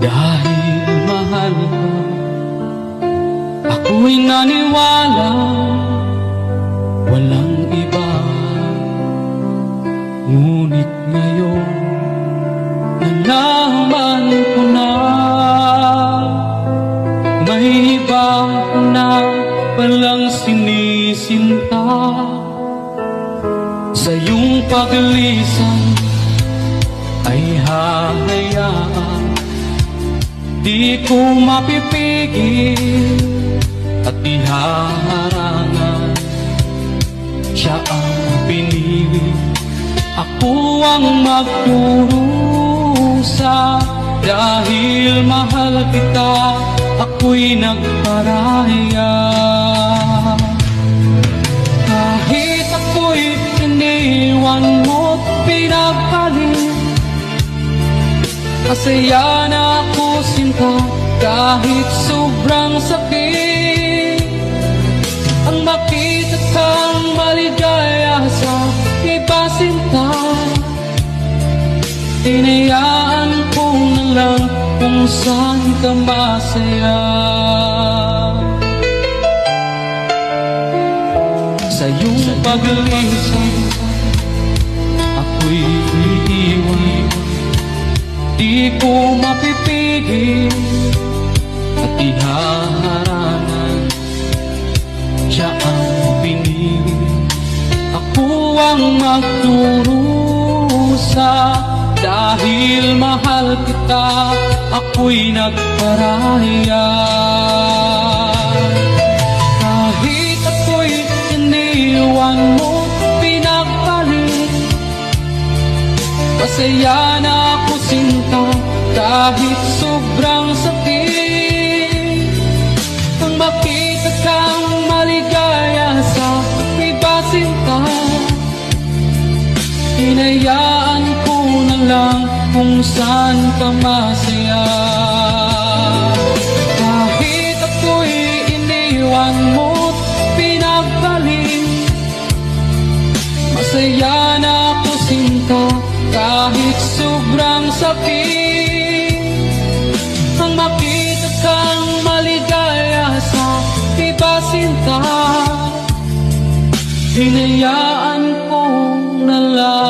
Dahil mahal ka, ako'y naniwala walang iba. Ngunit ngayon nalaman ko na may iba na palang sinisinta. Sa iyong paglisan ay hahayaan, di ko mapipigil at ihaharangan. Siya ang pinili, ako ang magdurusa. Dahil mahal kita, ako'y nagparaya. Kahit ako'y iniwan mo't pinagpalit, masaya na ako sinta kahit sobrang sakit. Ang makita kang maligaya sa iba sinta, hinayaan ko na lang kung saan ka masaya. Sa iyong paglisan ako'y iiwan, di ko mapipigil at ihaharangan. Siya ang pinili, ako ang magdurusa. Dahil mahal kita, ako'y nagparaya. Kahit ako'y iniwan mo, pinagpalit, masaya na ako sinta kahit sobrang sakit. Ang makita kang maligaya sa iba sinta, hinayaan ko na lang kung saan ka masaya. Kahit ako'y iniwan mo't pinagpalit, masaya na ako sinta kahit sobrang sakit. Ang makita kang maligaya sa iba sinta, hinayaan ko na lang